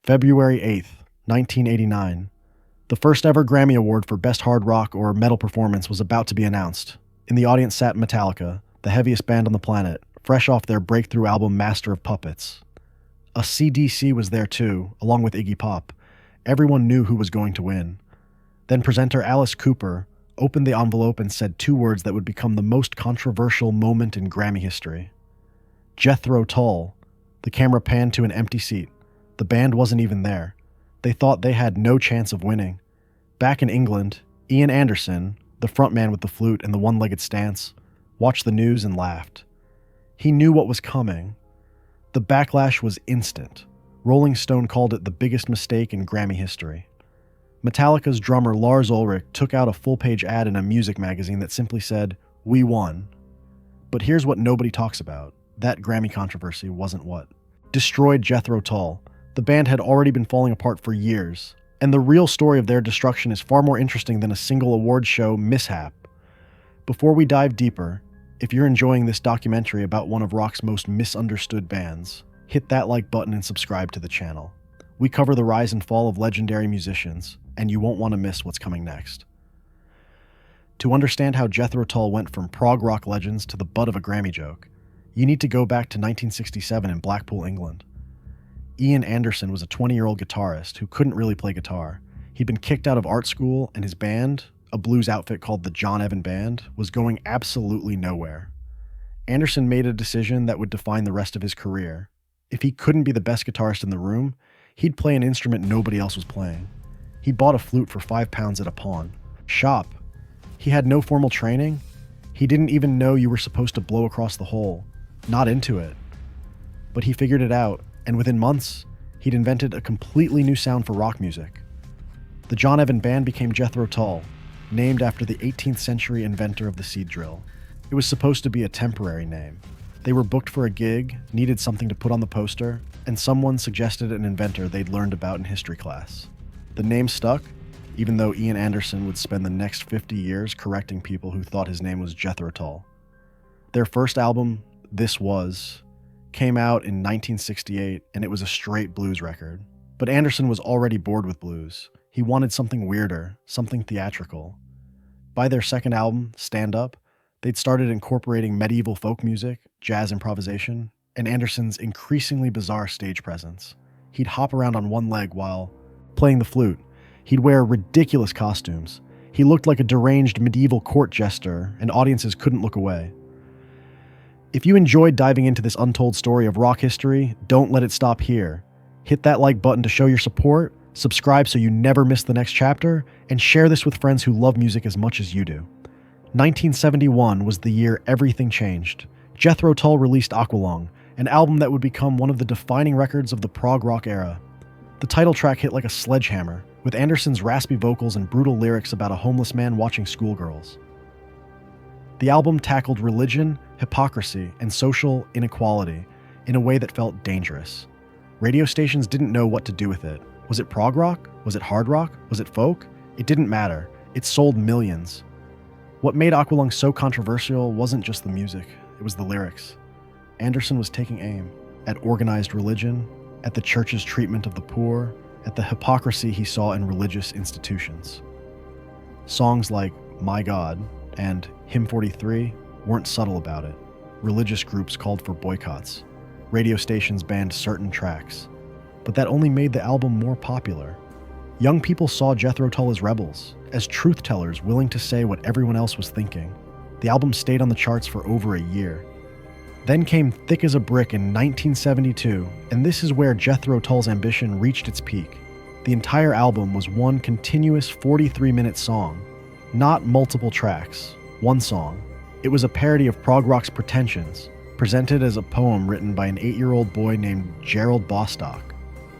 February 8th, 1989. The first ever Grammy Award for Best Hard Rock or Metal Performance was about to be announced. In the audience sat Metallica, the heaviest band on the planet, fresh off their breakthrough album Master of Puppets. A CDC was there too, along with Iggy Pop. Everyone knew who was going to win. Then presenter Alice Cooper opened the envelope and said two words that would become the most controversial moment in Grammy history. Jethro Tull. The camera panned to an empty seat. The band wasn't even there. They thought they had no chance of winning. Back in England, Ian Anderson, the frontman with the flute and the one-legged stance, watched the news and laughed. He knew what was coming. The backlash was instant. Rolling Stone called it the biggest mistake in Grammy history. Metallica's drummer Lars Ulrich took out a full-page ad in a music magazine that simply said, "We won." But here's what nobody talks about. That Grammy controversy wasn't what destroyed Jethro Tull. The band had already been falling apart for years, and the real story of their destruction is far more interesting than a single award show mishap. Before we dive deeper, if you're enjoying this documentary about one of rock's most misunderstood bands, hit that like button and subscribe to the channel. We cover the rise and fall of legendary musicians, and you won't want to miss what's coming next. To understand how Jethro Tull went from prog rock legends to the butt of a Grammy joke, you need to go back to 1967 in Blackpool, England. Ian Anderson was a 20-year-old guitarist who couldn't really play guitar. He'd been kicked out of art school, and his band, a blues outfit called the John Evan Band, was going absolutely nowhere. Anderson made a decision that would define the rest of his career. If he couldn't be the best guitarist in the room, he'd play an instrument nobody else was playing. He bought a flute for £5 at a pawn shop. He had no formal training. He didn't even know you were supposed to blow across the hole. Not into it. But he figured it out, and within months, he'd invented a completely new sound for rock music. The John Evan Band became Jethro Tull, named after the 18th century inventor of the seed drill. It was supposed to be a temporary name. They were booked for a gig, needed something to put on the poster, and someone suggested an inventor they'd learned about in history class. The name stuck, even though Ian Anderson would spend the next 50 years correcting people who thought his name was Jethro Tull. Their first album, This Was, came out in 1968, and it was a straight blues record. But Anderson was already bored with blues. He wanted something weirder, something theatrical. By their second album, Stand Up, they'd started incorporating medieval folk music, jazz improvisation, and Anderson's increasingly bizarre stage presence. He'd hop around on one leg while playing the flute. He'd wear ridiculous costumes. He looked like a deranged medieval court jester, and audiences couldn't look away. If you enjoyed diving into this untold story of rock history, don't let it stop here. Hit that like button to show your support, subscribe so you never miss the next chapter, and share this with friends who love music as much as you do. 1971 was the year everything changed. Jethro Tull released Aqualung, an album that would become one of the defining records of the prog rock era. The title track hit like a sledgehammer, with Anderson's raspy vocals and brutal lyrics about a homeless man watching schoolgirls. The album tackled religion, hypocrisy, and social inequality in a way that felt dangerous. Radio stations didn't know what to do with it. Was it prog rock? Was it hard rock? Was it folk? It didn't matter. It sold millions. What made Aqualung so controversial wasn't just the music, it was the lyrics. Anderson was taking aim at organized religion, at the church's treatment of the poor, at the hypocrisy he saw in religious institutions. Songs like My God and Hymn 43 weren't subtle about it. Religious groups called for boycotts. Radio stations banned certain tracks. But that only made the album more popular. Young people saw Jethro Tull as rebels, as truth-tellers willing to say what everyone else was thinking. The album stayed on the charts for over a year. Then came Thick as a Brick in 1972, and this is where Jethro Tull's ambition reached its peak. The entire album was one continuous 43-minute song, not multiple tracks, one song. It was a parody of prog rock's pretensions, presented as a poem written by an 8-year-old boy named Gerald Bostock.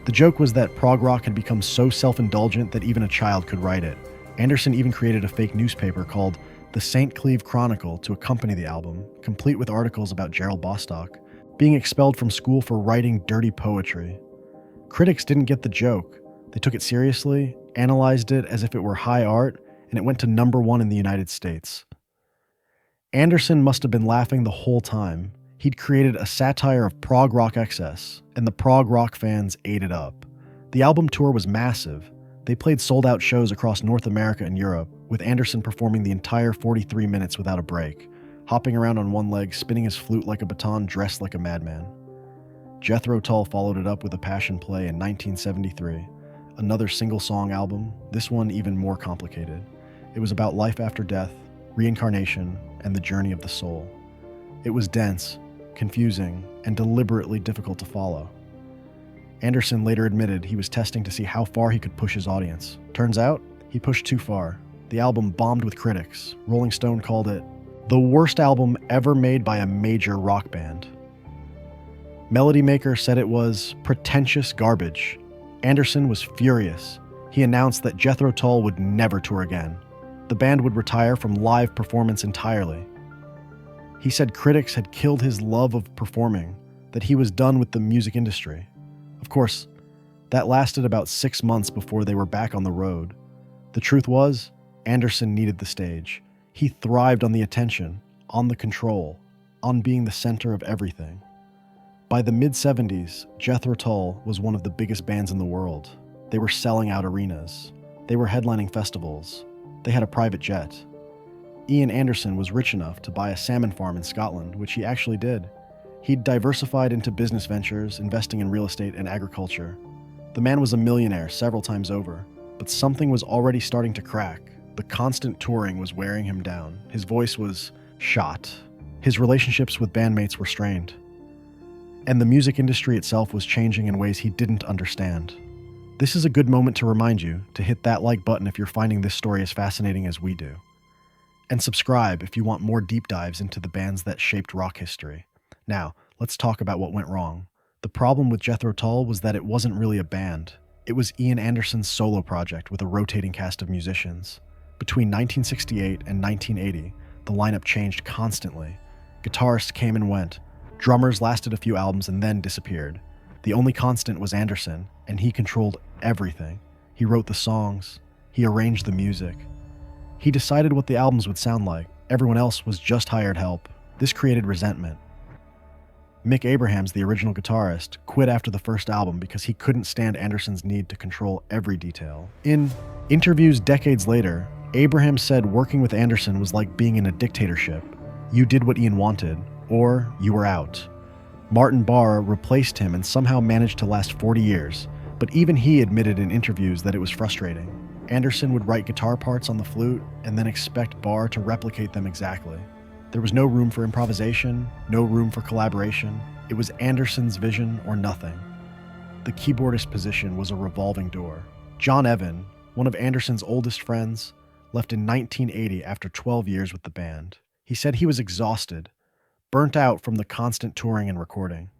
The joke was that prog rock had become so self-indulgent that even a child could write it. Anderson even created a fake newspaper called the St. Cleve Chronicle to accompany the album, complete with articles about Gerald Bostock being expelled from school for writing dirty poetry. Critics didn't get the joke. They took it seriously, analyzed it as if it were high art, and it went to #1 in the United States. Anderson must have been laughing the whole time. He'd created a satire of prog rock excess, and the prog rock fans ate it up. The album tour was massive. They played sold-out shows across North America and Europe, with Anderson performing the entire 43 minutes without a break, hopping around on one leg, spinning his flute like a baton, dressed like a madman. Jethro Tull followed it up with a Passion Play in 1973, another single-song album, this one even more complicated. It was about life after death, reincarnation, and the journey of the soul. It was dense, confusing, and deliberately difficult to follow. Anderson later admitted he was testing to see how far he could push his audience. Turns out, he pushed too far. The album bombed with critics. Rolling Stone called it the worst album ever made by a major rock band. Melody Maker said it was pretentious garbage. Anderson was furious. He announced that Jethro Tull would never tour again. The band would retire from live performance entirely. He said critics had killed his love of performing, that he was done with the music industry. Of course, that lasted about 6 months before they were back on the road. The truth was, Anderson needed the stage. He thrived on the attention, on the control, on being the center of everything. By the mid-70s, Jethro Tull was one of the biggest bands in the world. They were selling out arenas. They were headlining festivals. They had a private jet. Ian Anderson was rich enough to buy a salmon farm in Scotland, which he actually did. He'd diversified into business ventures, investing in real estate and agriculture. The man was a millionaire several times over, but something was already starting to crack. The constant touring was wearing him down. His voice was shot. His relationships with bandmates were strained. And the music industry itself was changing in ways he didn't understand. This is a good moment to remind you to hit that like button if you're finding this story as fascinating as we do. And subscribe if you want more deep dives into the bands that shaped rock history. Now, let's talk about what went wrong. The problem with Jethro Tull was that it wasn't really a band. It was Ian Anderson's solo project with a rotating cast of musicians. Between 1968 and 1980, the lineup changed constantly. Guitarists came and went. Drummers lasted a few albums and then disappeared. The only constant was Anderson, and he controlled everything. He wrote the songs. He arranged the music. He decided what the albums would sound like. Everyone else was just hired help. This created resentment. Mick Abrahams, the original guitarist, quit after the first album because he couldn't stand Anderson's need to control every detail. In interviews decades later, Abrahams said working with Anderson was like being in a dictatorship. You did what Ian wanted, or you were out. Martin Barre replaced him and somehow managed to last 40 years, but even he admitted in interviews that it was frustrating. Anderson would write guitar parts on the flute and then expect Barre to replicate them exactly. There was no room for improvisation, no room for collaboration. It was Anderson's vision or nothing. The keyboardist position was a revolving door. John Evan, one of Anderson's oldest friends, left in 1980 after 12 years with the band. He said he was exhausted, burnt out from the constant touring and recording.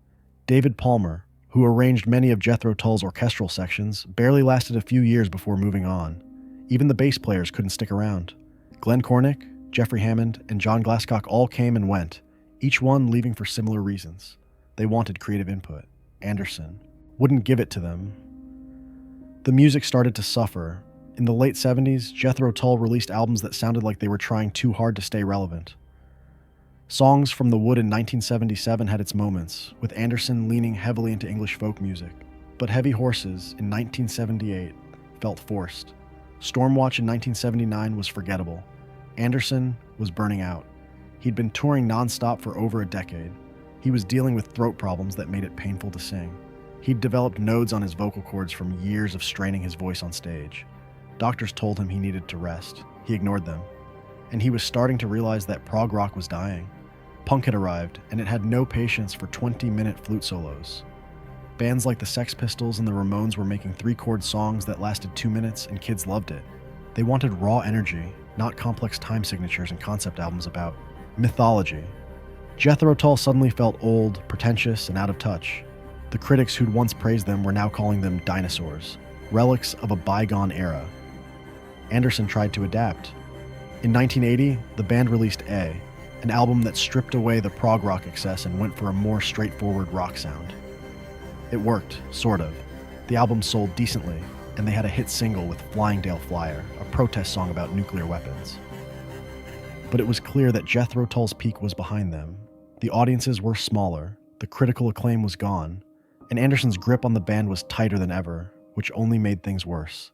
David Palmer, who arranged many of Jethro Tull's orchestral sections, barely lasted a few years before moving on. Even the bass players couldn't stick around. Glenn Cornick, Jeffrey Hammond, and John Glasscock all came and went, each one leaving for similar reasons. They wanted creative input. Anderson wouldn't give it to them. The music started to suffer. In the late 70s, Jethro Tull released albums that sounded like they were trying too hard to stay relevant. Songs from the Wood in 1977 had its moments, with Anderson leaning heavily into English folk music. But Heavy Horses in 1978 felt forced. Stormwatch in 1979 was forgettable. Anderson was burning out. He'd been touring nonstop for over a decade. He was dealing with throat problems that made it painful to sing. He'd developed nodes on his vocal cords from years of straining his voice on stage. Doctors told him he needed to rest. He ignored them. And he was starting to realize that prog rock was dying. Punk had arrived, and it had no patience for 20-minute flute solos. Bands like the Sex Pistols and the Ramones were making 3-chord songs that lasted 2 minutes, and kids loved it. They wanted raw energy, not complex time signatures and concept albums about mythology. Jethro Tull suddenly felt old, pretentious, and out of touch. The critics who'd once praised them were now calling them dinosaurs, relics of a bygone era. Anderson tried to adapt. In 1980, the band released A, an album that stripped away the prog rock excess and went for a more straightforward rock sound. It worked, sort of. The album sold decently, and they had a hit single with Flying Dale Flyer, a protest song about nuclear weapons. But it was clear that Jethro Tull's peak was behind them. The audiences were smaller, the critical acclaim was gone, and Anderson's grip on the band was tighter than ever. which only made things worse.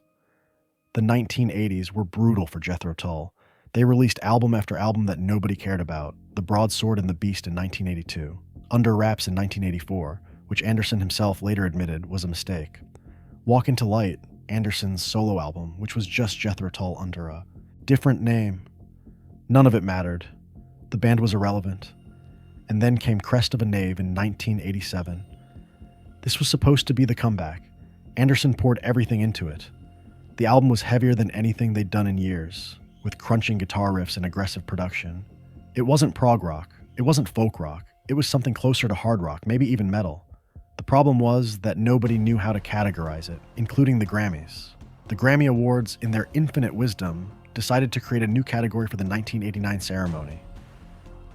The 1980s were brutal for Jethro Tull. They released album after album that nobody cared about: The Broadsword and the Beast in 1982, Under Wraps in 1984, which Anderson himself later admitted was a mistake, Walk Into Light, Anderson's solo album, which was just Jethro Tull under a different name. None of it mattered. The band was irrelevant. And then came Crest of a Knave in 1987. This was supposed to be the comeback. Anderson poured everything into it. The album was heavier than anything they'd done in years, with crunching guitar riffs and aggressive production. It wasn't prog rock. It wasn't folk rock. It was something closer to hard rock, maybe even metal. The problem was that nobody knew how to categorize it, including the Grammys. The Grammy Awards, in their infinite wisdom, decided to create a new category for the 1989 ceremony: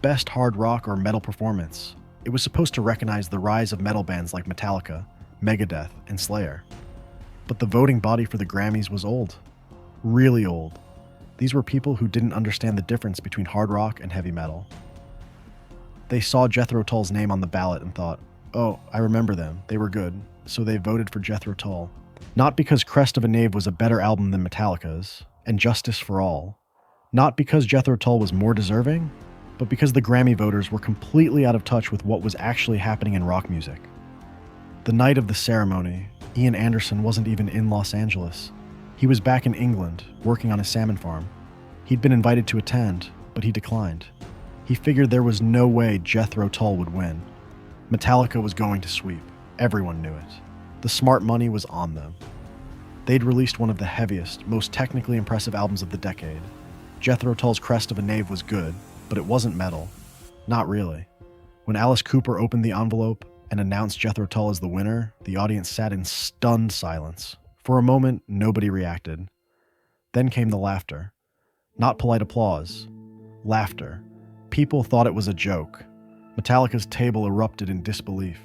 Best Hard Rock or Metal Performance. It was supposed to recognize the rise of metal bands like Metallica, Megadeth, and Slayer. But the voting body for the Grammys was old. Really old. These were people who didn't understand the difference between hard rock and heavy metal. They saw Jethro Tull's name on the ballot and thought, "Oh, I remember them. They were good." So they voted for Jethro Tull. Not because Crest of a Knave was a better album than Metallica's, and Justice for All. Not because Jethro Tull was more deserving, but because the Grammy voters were completely out of touch with what was actually happening in rock music. The night of the ceremony, Ian Anderson wasn't even in Los Angeles. He was back in England, working on his salmon farm. He'd been invited to attend, but he declined. He figured there was no way Jethro Tull would win. Metallica was going to sweep. Everyone knew it. The smart money was on them. They'd released one of the heaviest, most technically impressive albums of the decade. Jethro Tull's Crest of a Knave was good, but it wasn't metal. Not really. When Alice Cooper opened the envelope and announced Jethro Tull as the winner, the audience sat in stunned silence. For a moment, nobody reacted. Then came the laughter. Not polite applause. Laughter. People thought it was a joke. Metallica's table erupted in disbelief.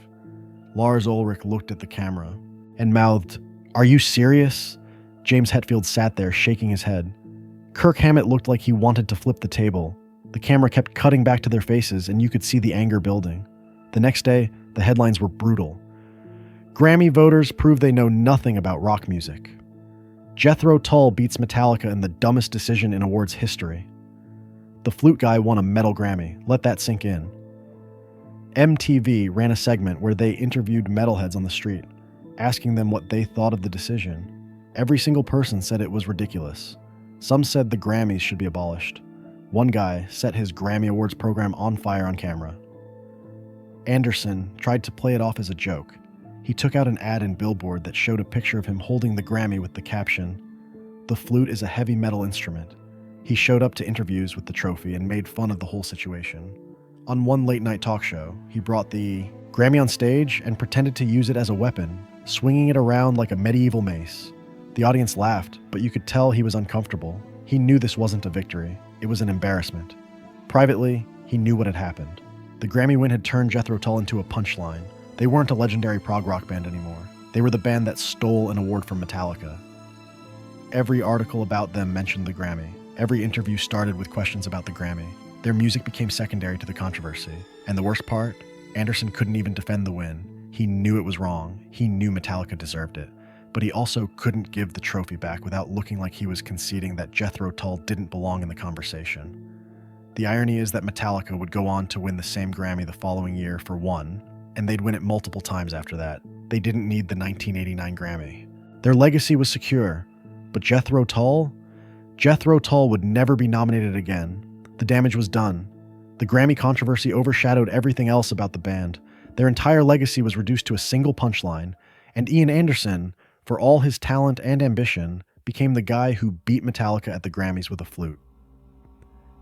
Lars Ulrich looked at the camera and mouthed, "Are you serious?" James Hetfield sat there, shaking his head. Kirk Hammett looked like he wanted to flip the table. The camera kept cutting back to their faces, and you could see the anger building. The next day, the headlines were brutal. Grammy voters prove they know nothing about rock music. Jethro Tull beats Metallica in the dumbest decision in awards history. The flute guy won a metal Grammy. Let that sink in. MTV ran a segment where they interviewed metalheads on the street, asking them what they thought of the decision. Every single person said it was ridiculous. Some said the Grammys should be abolished. One guy set his Grammy Awards program on fire on camera. Anderson tried to play it off as a joke. He took out an ad in Billboard that showed a picture of him holding the Grammy with the caption, "The flute is a heavy metal instrument." He showed up to interviews with the trophy and made fun of the whole situation. On one late-night talk show, he brought the Grammy on stage and pretended to use it as a weapon, swinging it around like a medieval mace. The audience laughed, but you could tell he was uncomfortable. He knew this wasn't a victory. It was an embarrassment. Privately, he knew what had happened. The Grammy win had turned Jethro Tull into a punchline. They weren't a legendary prog rock band anymore. They were the band that stole an award from Metallica. Every article about them mentioned the Grammy. Every interview started with questions about the Grammy. Their music became secondary to the controversy. And the worst part? Anderson couldn't even defend the win. He knew it was wrong. He knew Metallica deserved it. But he also couldn't give the trophy back without looking like he was conceding that Jethro Tull didn't belong in the conversation. The irony is that Metallica would go on to win the same Grammy the following year for one, and they'd win it multiple times after that. They didn't need the 1989 Grammy. Their legacy was secure, but Jethro Tull would never be nominated again. The damage was done. The Grammy controversy overshadowed everything else about the band. Their entire legacy was reduced to a single punchline, and Ian Anderson, for all his talent and ambition, became the guy who beat Metallica at the Grammys with a flute.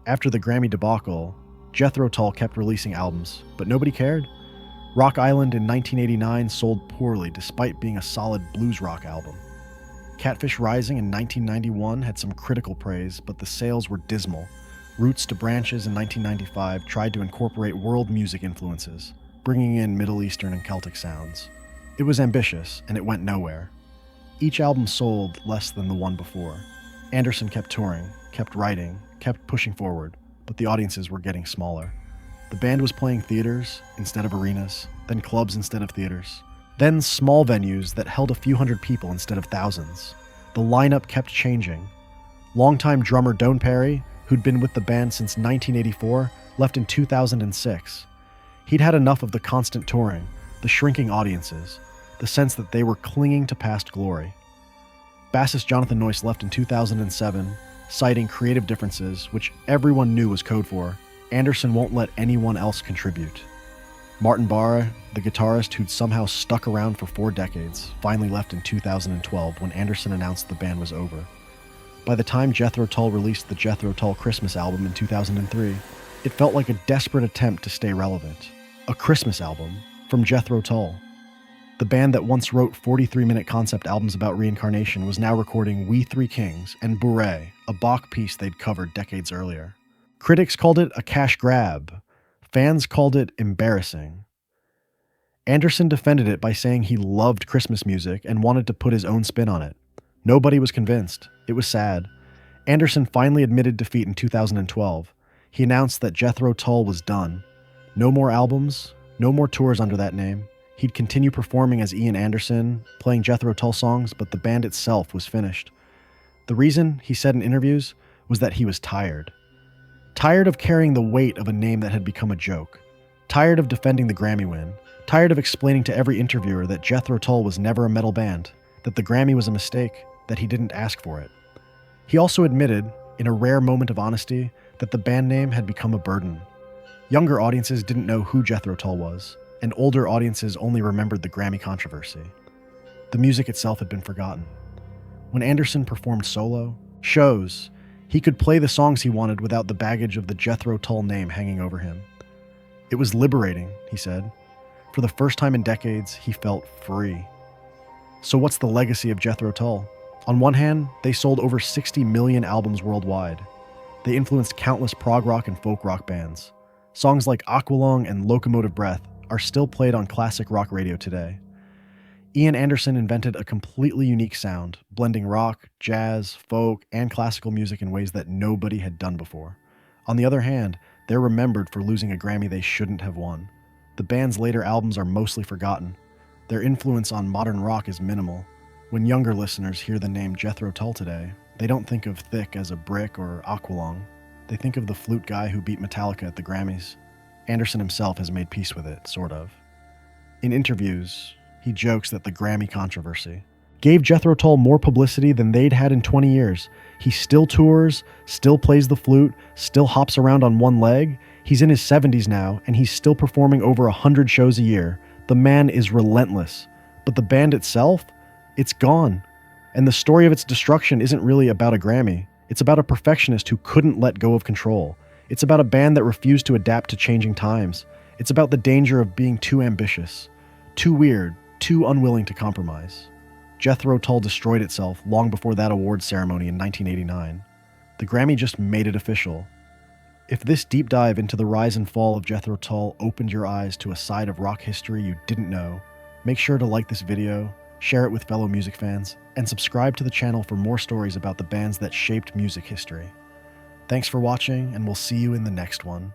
After the Grammy debacle, Jethro Tull kept releasing albums, but nobody cared. Rock Island in 1989 sold poorly despite being a solid blues rock album. Catfish Rising in 1991 had some critical praise, but the sales were dismal. Roots to Branches in 1995 tried to incorporate world music influences, bringing in Middle Eastern and Celtic sounds. It was ambitious, and it went nowhere. Each album sold less than the one before. Anderson kept touring, kept writing, kept pushing forward, but the audiences were getting smaller. The band was playing theaters instead of arenas, then clubs instead of theaters. Then small venues that held a few hundred people instead of thousands. The lineup kept changing. Longtime drummer Don Perry, who'd been with the band since 1984, left in 2006. He'd had enough of the constant touring, the shrinking audiences, the sense that they were clinging to past glory. Bassist Jonathan Noyce left in 2007, citing creative differences, which everyone knew was code for Anderson won't let anyone else contribute. Martin Barre, the guitarist who'd somehow stuck around for 4 decades, finally left in 2012 when Anderson announced the band was over. By the time Jethro Tull released the Jethro Tull Christmas album in 2003, it felt like a desperate attempt to stay relevant. A Christmas album from Jethro Tull. The band that once wrote 43-minute concept albums about reincarnation was now recording We Three Kings and Bourrée, a Bach piece they'd covered decades earlier. Critics called it a cash grab. Fans called it embarrassing. Anderson defended it by saying he loved Christmas music and wanted to put his own spin on it. Nobody was convinced. It was sad. Anderson finally admitted defeat in 2012. He announced that Jethro Tull was done. No more albums, no more tours under that name. He'd continue performing as Ian Anderson, playing Jethro Tull songs, but the band itself was finished. The reason, he said in interviews, was that he was tired. Tired of carrying the weight of a name that had become a joke. Tired of defending the Grammy win. Tired of explaining to every interviewer that Jethro Tull was never a metal band, that the Grammy was a mistake, that he didn't ask for it. He also admitted, in a rare moment of honesty, that the band name had become a burden. Younger audiences didn't know who Jethro Tull was, and older audiences only remembered the Grammy controversy. The music itself had been forgotten. When Anderson performed solo, shows, he could play the songs he wanted without the baggage of the Jethro Tull name hanging over him. It was liberating, he said. For the first time in decades, he felt free. So what's the legacy of Jethro Tull? On one hand, they sold over 60 million albums worldwide. They influenced countless prog rock and folk rock bands. Songs like Aqualung and Locomotive Breath are still played on classic rock radio today. Ian Anderson invented a completely unique sound, blending rock, jazz, folk, and classical music in ways that nobody had done before. On the other hand, they're remembered for losing a Grammy they shouldn't have won. The band's later albums are mostly forgotten. Their influence on modern rock is minimal. When younger listeners hear the name Jethro Tull today, they don't think of Thick as a brick or Aqualung. They think of the flute guy who beat Metallica at the Grammys. Anderson himself has made peace with it, sort of. In interviews, he jokes that the Grammy controversy gave Jethro Tull more publicity than they'd had in 20 years. He still tours, still plays the flute, still hops around on one leg. He's in his 70s now, and he's still performing over 100 shows a year. The man is relentless. But the band itself? It's gone. And the story of its destruction isn't really about a Grammy. It's about a perfectionist who couldn't let go of control. It's about a band that refused to adapt to changing times. It's about the danger of being too ambitious, too weird, too unwilling to compromise. Jethro Tull destroyed itself long before that awards ceremony in 1989. The Grammy just made it official. If this deep dive into the rise and fall of Jethro Tull opened your eyes to a side of rock history you didn't know, make sure to like this video, share it with fellow music fans, and subscribe to the channel for more stories about the bands that shaped music history. Thanks for watching, and we'll see you in the next one.